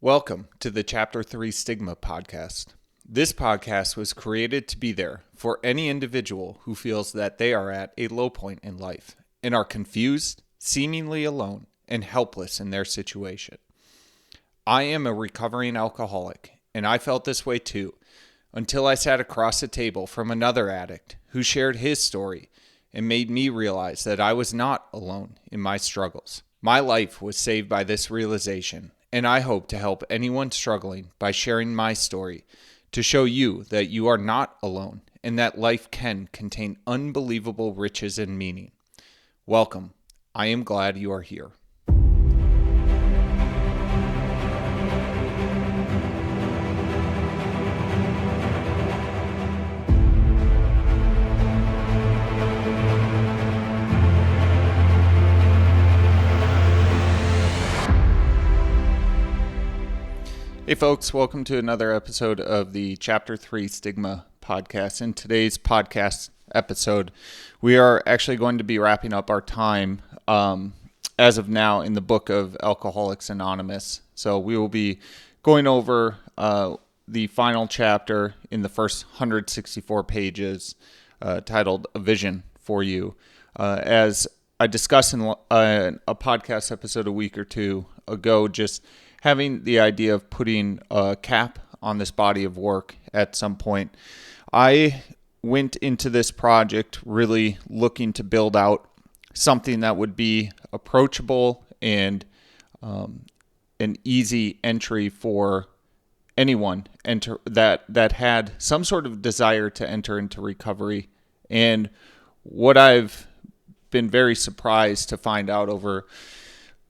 Welcome to the Chapter 3 Stigma podcast. This podcast was created to be there for any individual who feels that they are at a low point in life and are confused, seemingly alone, and helpless in their situation. I am a recovering alcoholic, and I felt this way too, until I sat across a table from another addict who shared his story and made me realize that I was not alone in my struggles. My life was saved by this realization, and I hope to help anyone struggling by sharing my story to show you that you are not alone and that life can contain unbelievable riches and meaning. Welcome. I am glad you are here. Hey folks, welcome to another episode of the Chapter 3 Stigma podcast. In today's podcast episode, we are actually going to be wrapping up our time as of now in the book of Alcoholics Anonymous. So we will be going over the final chapter in the first 164 pages titled A Vision for You. As I discussed in a podcast episode a week or two ago, just having the idea of putting a cap on this body of work at some point. I went into this project really looking to build out something that would be approachable and an easy entry for anyone that had some sort of desire to enter into recovery. And what I've been very surprised to find out over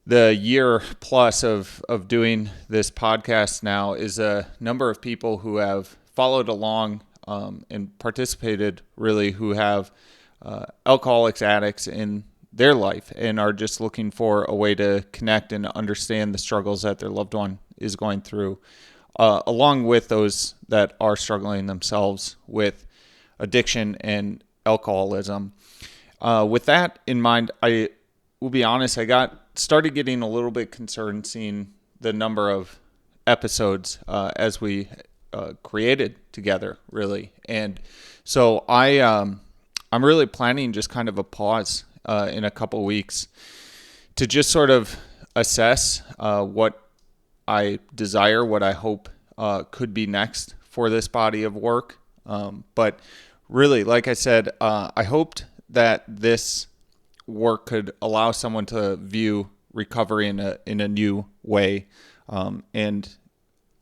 the year plus of doing this podcast now is a number of people who have followed along and participated, really, who have alcoholics, addicts in their life and are just looking for a way to connect and understand the struggles that their loved one is going through, along with those that are struggling themselves with addiction and alcoholism. With that in mind, I will be honest, I started getting a little bit concerned seeing the number of episodes as we created together, really. And so I'm really planning just kind of a pause in a couple weeks to just sort of assess what I desire, what I hope could be next for this body of work. But really, like I said, I hoped that this work could allow someone to view recovery in a new way, and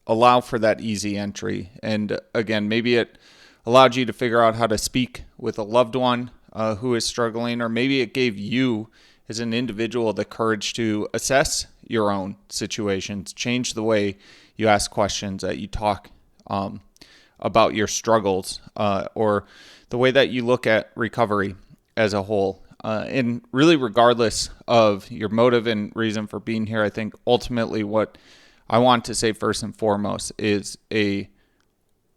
allow for that easy entry. And again, maybe it allowed you to figure out how to speak with a loved one who is struggling, or maybe it gave you as an individual the courage to assess your own situations, change the way you ask questions, that you talk about your struggles, or the way that you look at recovery as a whole. And really, regardless of your motive and reason for being here, I think ultimately what I want to say first and foremost is a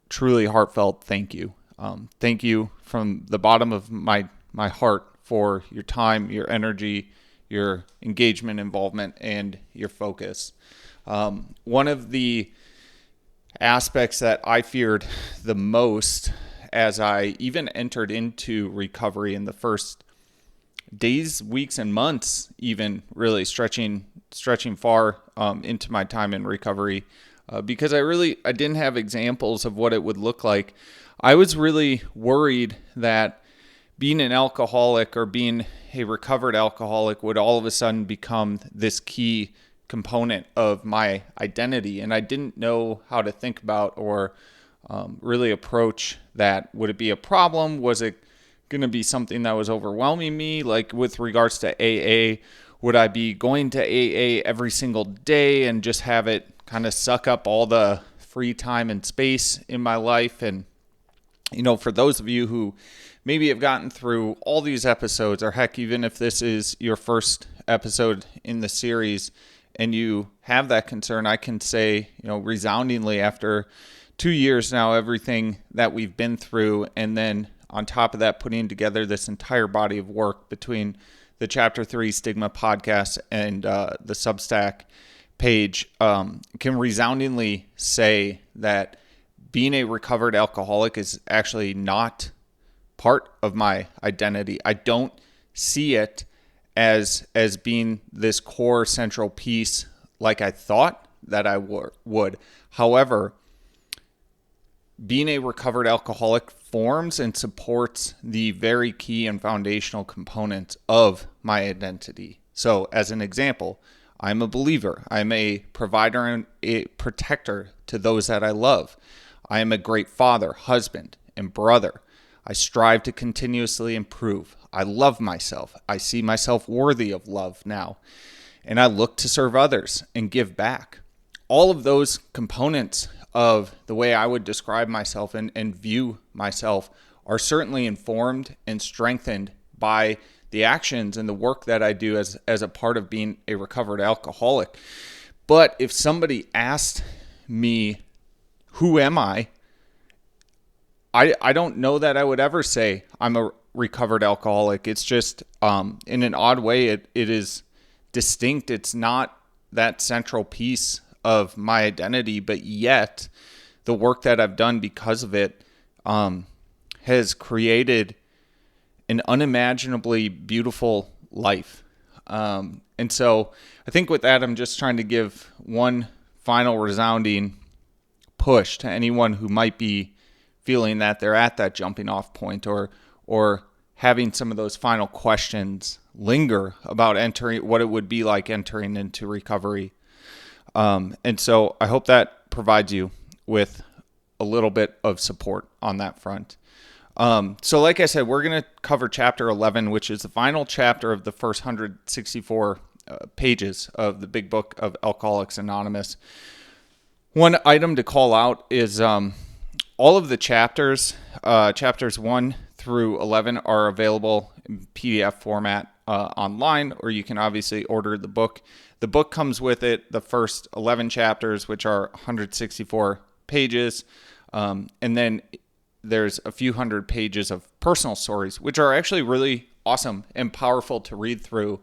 truly heartfelt thank you. Thank you from the bottom of my heart for your time, your energy, your engagement, involvement, and your focus. One of the aspects that I feared the most as I even entered into recovery in the first days, weeks, and months, even really stretching far into my time in recovery, because I didn't have examples of what it would look like. I was really worried that being an alcoholic or being a recovered alcoholic would all of a sudden become this key component of my identity, and I didn't know how to think about or really approach that. Would it be a problem? Was it going to be something that was overwhelming me? Like with regards to AA, would I be going to AA every single day and just have it kind of suck up all the free time and space in my life? And, for those of you who maybe have gotten through all these episodes, or heck, even if this is your first episode in the series and you have that concern, I can say, resoundingly after 2 years now, everything that we've been through, and then on top of that, putting together this entire body of work between the Chapter 3 Stigma podcast and the Substack page can resoundingly say that being a recovered alcoholic is actually not part of my identity. I don't see it as being this core central piece like I thought that I would. However, being a recovered alcoholic forms and supports the very key and foundational components of my identity. So as an example, I'm a believer. I'm a provider and a protector to those that I love. I am a great father, husband, and brother. I strive to continuously improve. I love myself. I see myself worthy of love now. And I look to serve others and give back. All of those components of the way I would describe myself and view myself are certainly informed and strengthened by the actions and the work that I do as a part of being a recovered alcoholic. But if somebody asked me, who am I don't know that I would ever say I'm a recovered alcoholic. It's just, in an odd way, it is distinct. It's not that central piece of my identity, but yet the work that I've done because of it has created an unimaginably beautiful life. And so I think with that, I'm just trying to give one final resounding push to anyone who might be feeling that they're at that jumping off point or having some of those final questions linger about what it would be like entering into recovery. And so I hope that provides you with a little bit of support on that front. So like I said, we're going to cover chapter 11, which is the final chapter of the first 164 pages of the big book of Alcoholics Anonymous. One item to call out is all of the chapters 1 through 11 are available in PDF format online, or you can obviously order the book. The book comes with it, the first 11 chapters, which are 164 pages, and then there's a few hundred pages of personal stories, which are actually really awesome and powerful to read through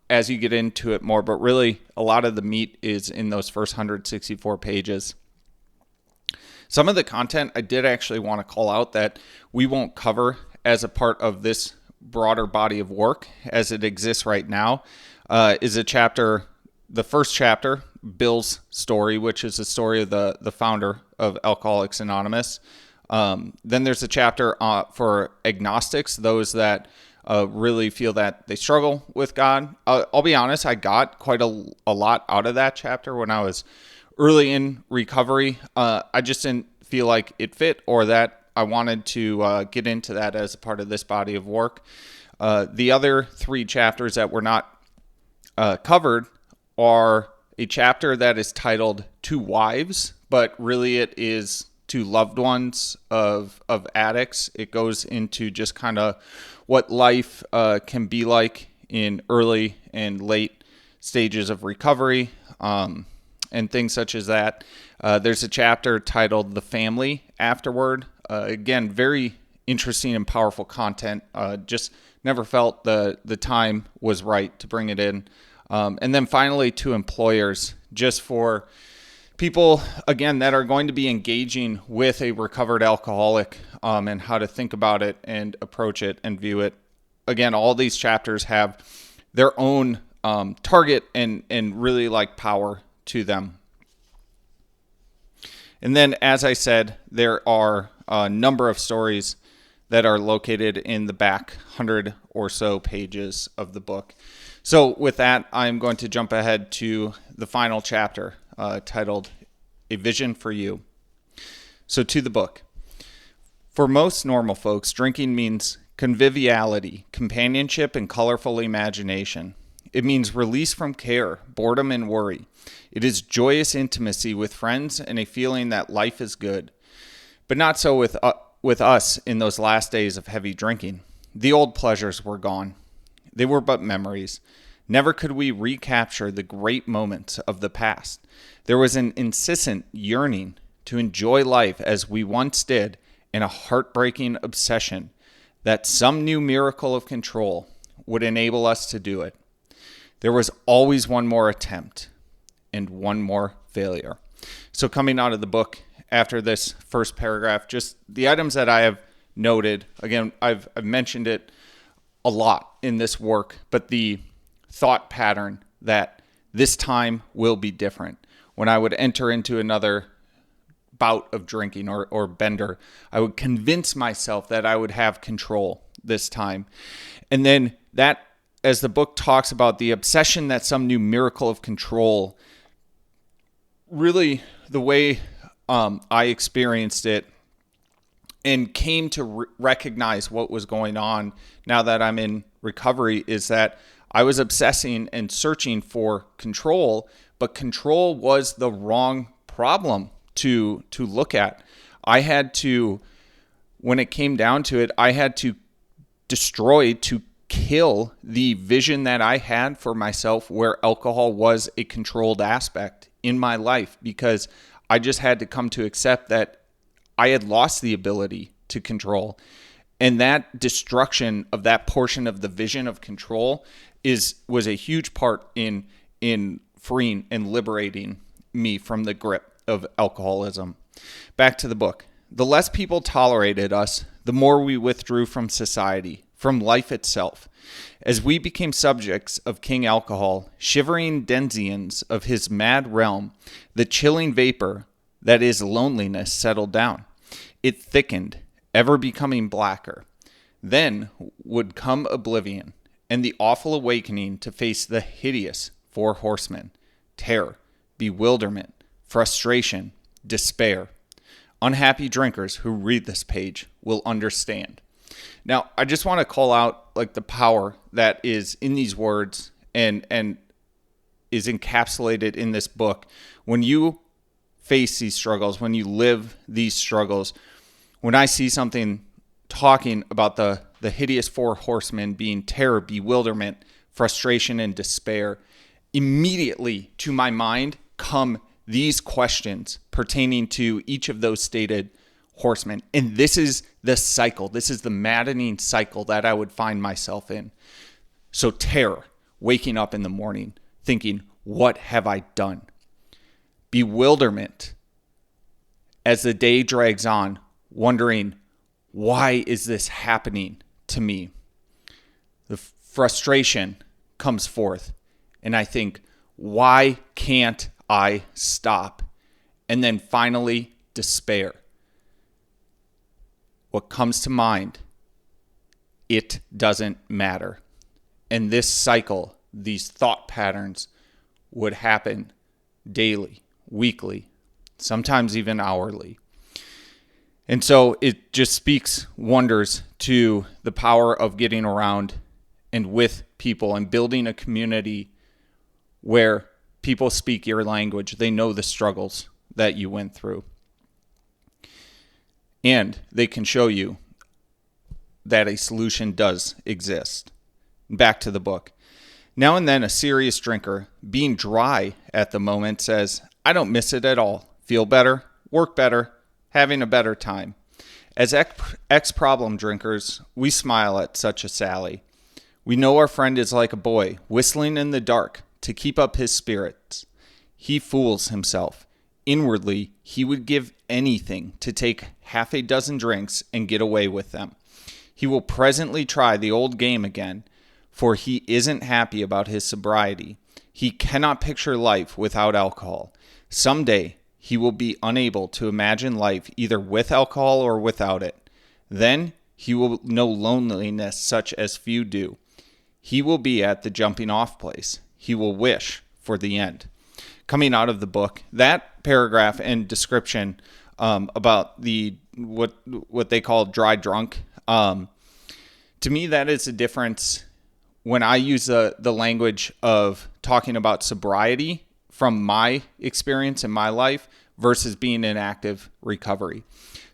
as you get into it more. But really, a lot of the meat is in those first 164 pages. Some of the content I did actually want to call out that we won't cover as a part of this broader body of work as it exists right now is the first chapter, Bill's story, which is the story of the founder of Alcoholics Anonymous. Then there's a chapter for agnostics, those that really feel that they struggle with God. I'll be honest, I got quite a lot out of that chapter when I was early in recovery. I just didn't feel like it fit or that I wanted to get into that as a part of this body of work. The other 3 chapters that were not covered are a chapter that is titled To Wives, but really it is to loved ones of addicts. It goes into just kind of what life can be like in early and late stages of recovery, and things such as that. There's a chapter titled The Family Afterward. Again, very interesting and powerful content. Just never felt the time was right to bring it in. And then finally, To Employers, just for people, again, that are going to be engaging with a recovered alcoholic and how to think about it and approach it and view it. Again, all these chapters have their own target and really like power to them. And then, as I said, there are a number of stories that are located in the back 100 or so pages of the book. So with that, I'm going to jump ahead to the final chapter titled A Vision for You. So to the book. For most normal folks, drinking means conviviality, companionship, and colorful imagination. It means release from care, boredom, and worry. It is joyous intimacy with friends and a feeling that life is good. But not so with us in those last days of heavy drinking. The old pleasures were gone. They were but memories. Never could we recapture the great moments of the past. There was an incessant yearning to enjoy life as we once did, and a heartbreaking obsession that some new miracle of control would enable us to do it. There was always one more attempt. and one more failure. So coming out of the book after this first paragraph, just the items that I have noted, again, I've mentioned it a lot in this work, but the thought pattern that this time will be different. When I would enter into another bout of drinking or bender, I would convince myself that I would have control this time. And then that, as the book talks about the obsession that some new miracle of control, really the way I experienced it and came to recognize what was going on now that I'm in recovery is that I was obsessing and searching for control, but control was the wrong problem to look at. I had to, when it came down to it, I had to destroy, to kill the vision that I had for myself where alcohol was a controlled aspect in my life, because I just had to come to accept that I had lost the ability to control. And that destruction of that portion of the vision of control was a huge part in freeing and liberating me from the grip of alcoholism. Back to the book. The less people tolerated us, the more we withdrew from society, from life itself. As we became subjects of King Alcohol, shivering denizens of his mad realm, the chilling vapor that is loneliness settled down. It thickened, ever becoming blacker. Then would come oblivion, and the awful awakening to face the hideous four horsemen: terror, bewilderment, frustration, despair. Unhappy drinkers who read this page will understand. Now, I just want to call out like the power that is in these words and is encapsulated in this book. When you face these struggles, when you live these struggles, when I see something talking about the hideous four horsemen being terror, bewilderment, frustration, and despair, immediately to my mind come these questions pertaining to each of those stated horsemen. And this is the cycle. This is the maddening cycle that I would find myself in. So terror, waking up in the morning, thinking, what have I done? Bewilderment, as the day drags on, wondering, why is this happening to me? The frustration comes forth, and I think, why can't I stop? And then finally, despair. What comes to mind? It doesn't matter. And this cycle, these thought patterns would happen daily, weekly, sometimes even hourly. And so it just speaks wonders to the power of getting around and with people and building a community where people speak your language. They know the struggles that you went through. And they can show you that a solution does exist. Back to the book. Now and then a serious drinker, being dry at the moment, says, I don't miss it at all. Feel better, work better, having a better time. As ex-problem drinkers, we smile at such a sally. We know our friend is like a boy, whistling in the dark to keep up his spirits. He fools himself. Inwardly, he would give anything to take half a dozen drinks and get away with them. He will presently try the old game again, for he isn't happy about his sobriety. He cannot picture life without alcohol. Someday, he will be unable to imagine life either with alcohol or without it. Then he will know loneliness such as few do. He will be at the jumping off place. He will wish for the end. Coming out of the book, that paragraph and description about the what they call dry drunk, to me that is a difference when I use the language of talking about sobriety from my experience in my life versus being in active recovery.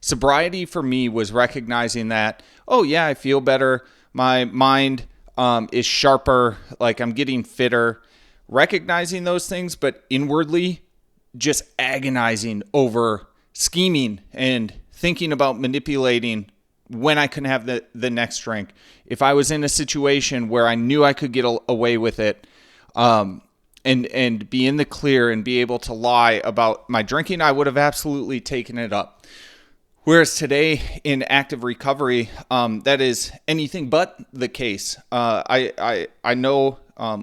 Sobriety for me was recognizing that, oh yeah, I feel better. My mind is sharper, like I'm getting fitter. Recognizing those things, but inwardly just agonizing over scheming and thinking about manipulating when I can have the next drink. If I was in a situation where I knew I could get away with it, and be in the clear and be able to lie about my drinking, I would have absolutely taken it up. Whereas today in active recovery, that is anything but the case. I know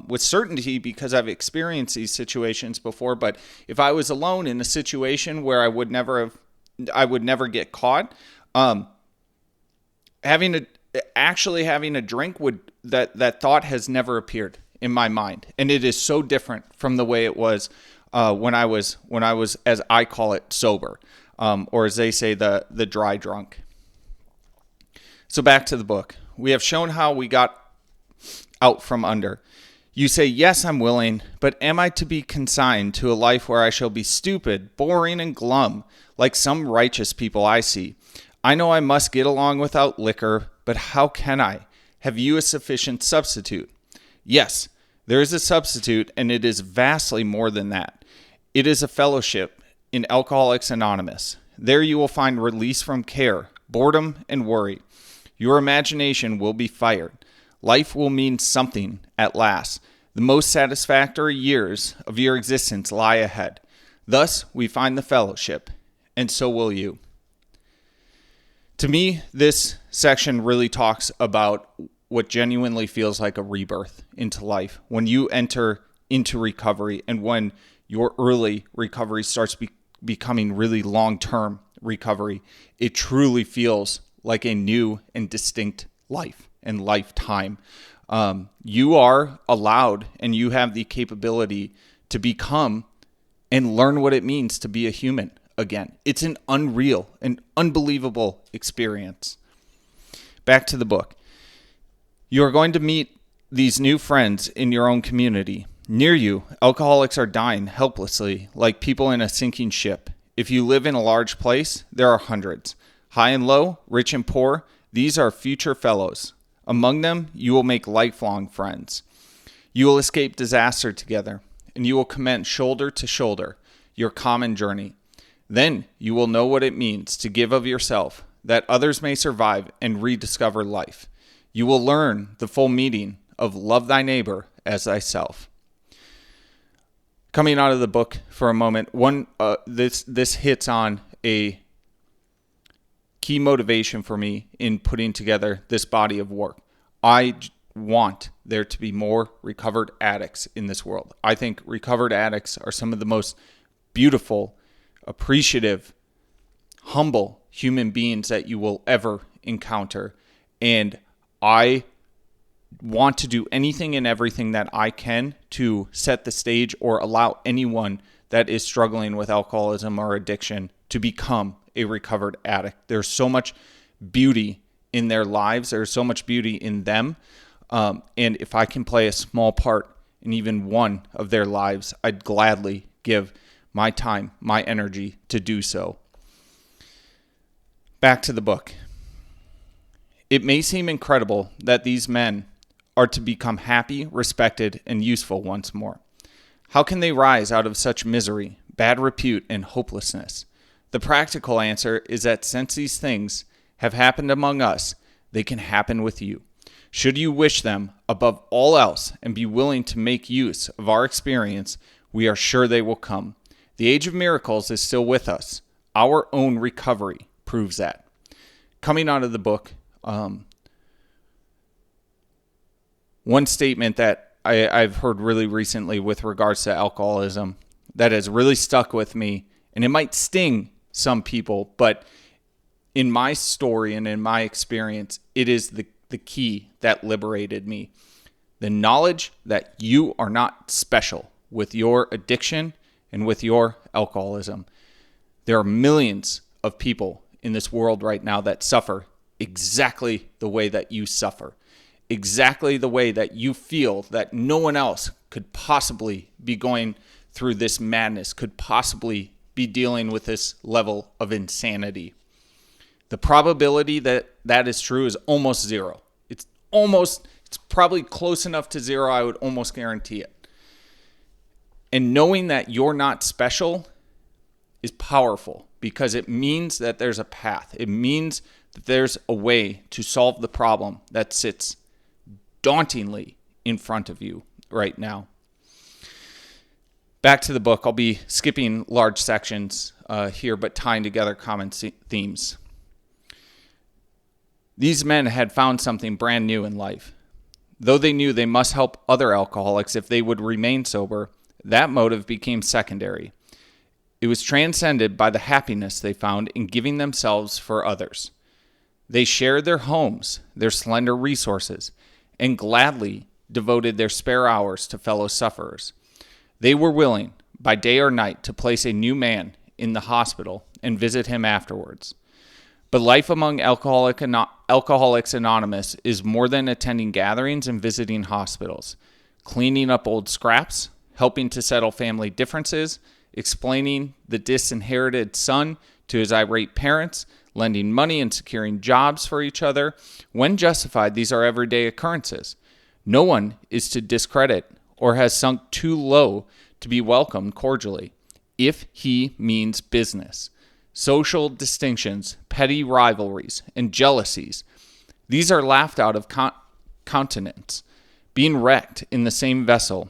with certainty because I've experienced these situations before. But if I was alone in a situation where I would never get caught, having a drink that thought has never appeared in my mind, and it is so different from the way it was when I was, as I call it, sober. Or as they say, the dry drunk. So back to the book. We have shown how we got out from under. You say, yes, I'm willing, but am I to be consigned to a life where I shall be stupid, boring, and glum, like some righteous people I see? I know I must get along without liquor, but how can I? Have you a sufficient substitute? Yes, there is a substitute, and it is vastly more than that. It is a fellowship in Alcoholics Anonymous. There you will find release from care, boredom, and worry. Your imagination will be fired. Life will mean something at last. The most satisfactory years of your existence lie ahead. Thus, we find the fellowship, and so will you. To me, this section really talks about what genuinely feels like a rebirth into life when you enter into recovery and when your early recovery starts becoming really long-term recovery. It truly feels like a new and distinct life and lifetime. You are allowed and you have the capability to become and learn what it means to be a human again. It's an unreal and unbelievable experience. Back to the book. You are going to meet these new friends in your own community. Near you, alcoholics are dying helplessly like people in a sinking ship. If you live in a large place, there are hundreds. High and low, rich and poor, these are future fellows. Among them, you will make lifelong friends. You will escape disaster together, and you will commence shoulder to shoulder your common journey. Then you will know what it means to give of yourself, that others may survive and rediscover life. You will learn the full meaning of love thy neighbor as thyself. Coming out of the book for a moment, this hits on a key motivation for me in putting together this body of work. I want there to be more recovered addicts in this world. I think recovered addicts are some of the most beautiful, appreciative, humble human beings that you will ever encounter. And I want to do anything and everything that I can to set the stage or allow anyone that is struggling with alcoholism or addiction to become a recovered addict. There's so much beauty in their lives. There's so much beauty in them. And if I can play a small part in even one of their lives, I'd gladly give my time, my energy to do so. Back to the book. It may seem incredible that these men are to become happy, respected, and useful once more. How can they rise out of such misery, bad repute, and hopelessness? The practical answer is that since these things have happened among us, they can happen with you. Should you wish them above all else and be willing to make use of our experience, we are sure they will come. The age of miracles is still with us. Our own recovery proves that. Coming out of the book, one statement that I've heard really recently with regards to alcoholism that has really stuck with me, and it might sting some people, but in my story and in my experience, it is the key that liberated me. The knowledge that you are not special with your addiction and with your alcoholism. There are millions of people in this world right now that suffer exactly the way that you suffer, exactly the way that you feel that no one else could possibly be going through this madness, could possibly be dealing with this level of insanity. The probability that that is true is almost zero. It's probably close enough to zero, I would almost guarantee it. And knowing that you're not special is powerful because it means that there's a path. It means that there's a way to solve the problem that sits dauntingly in front of you right now. Back to the book. I'll be skipping large sections here, but tying together common themes. These men had found something brand new in life. Though they knew they must help other alcoholics if they would remain sober, that motive became secondary. It was transcended by the happiness they found in giving themselves for others. They shared their homes, their slender resources, and gladly devoted their spare hours to fellow sufferers. They were willing, by day or night, to place a new man in the hospital and visit him afterwards. But life among Alcoholics Anonymous is more than attending gatherings and visiting hospitals, cleaning up old scraps, helping to settle family differences, explaining the disinherited son to his irate parents, lending money and securing jobs for each other. When justified, these are everyday occurrences. No one is to discredit or has sunk too low to be welcomed cordially, if he means business. Social distinctions, petty rivalries, and jealousies, these are laughed out of countenance. Being wrecked in the same vessel,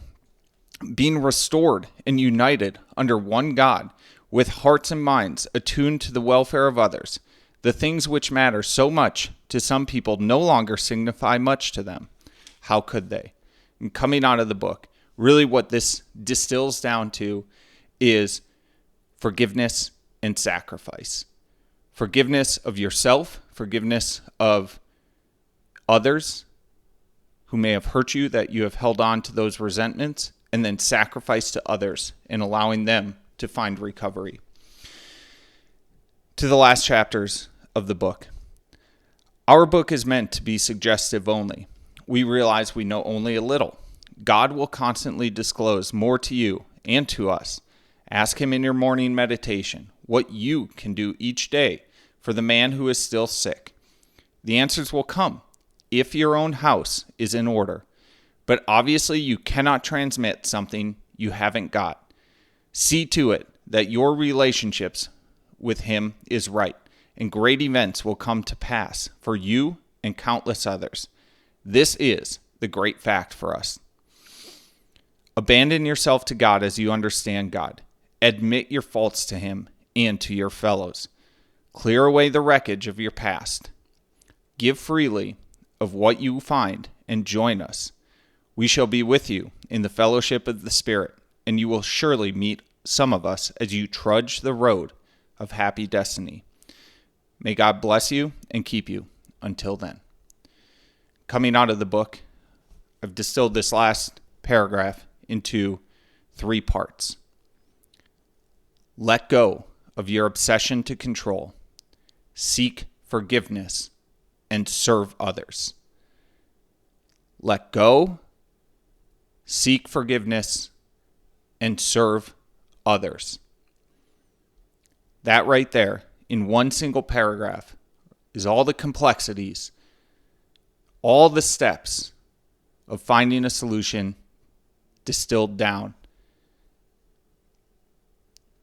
being restored and united under one God, with hearts and minds attuned to the welfare of others, the things which matter so much to some people no longer signify much to them. How could they? And coming out of the book, really what this distills down to is forgiveness and sacrifice. Forgiveness of yourself, forgiveness of others who may have hurt you, that you have held on to those resentments, and then sacrifice to others and allowing them to find recovery. To the last chapters of the book. Our book is meant to be suggestive only. We realize we know only a little. God will constantly disclose more to you and to us. Ask him in your morning meditation what you can do each day for the man who is still sick. The answers will come if your own house is in order. But obviously you cannot transmit something you haven't got. See to it that your relationships with him is right, and great events will come to pass for you and countless others. This is the great fact for us. Abandon yourself to God as you understand God. Admit your faults to him and to your fellows. Clear away the wreckage of your past. Give freely of what you find and join us. We shall be with you in the fellowship of the Spirit, and you will surely meet some of us as you trudge the road of happy destiny. May God bless you and keep you until then. Coming out of the book, I've distilled this last paragraph into 3 parts. Let go of your obsession to control. Seek forgiveness and serve others. Let go, seek forgiveness, and serve others. That right there, in one single paragraph, is all the complexities, all the steps of finding a solution distilled down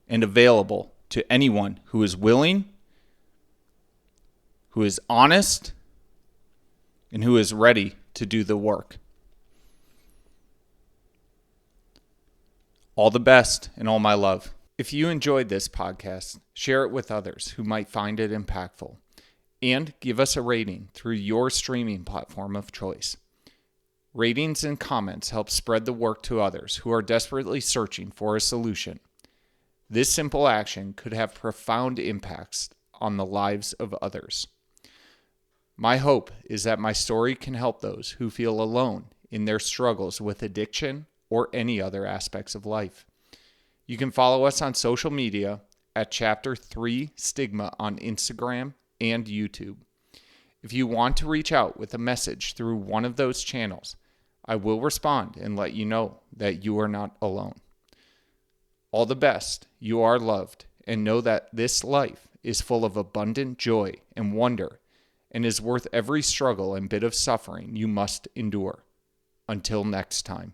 and available to anyone who is willing, who is honest, and who is ready to do the work. All the best and all my love. If you enjoyed this podcast, share it with others who might find it impactful, and give us a rating through your streaming platform of choice. Ratings and comments help spread the work to others who are desperately searching for a solution. This simple action could have profound impacts on the lives of others. My hope is that my story can help those who feel alone in their struggles with addiction or any other aspects of life. You can follow us on social media at Chapter 3 Stigma on Instagram and YouTube. If you want to reach out with a message through one of those channels, I will respond and let you know that you are not alone. All the best, you are loved, and know that this life is full of abundant joy and wonder, and is worth every struggle and bit of suffering you must endure. Until next time.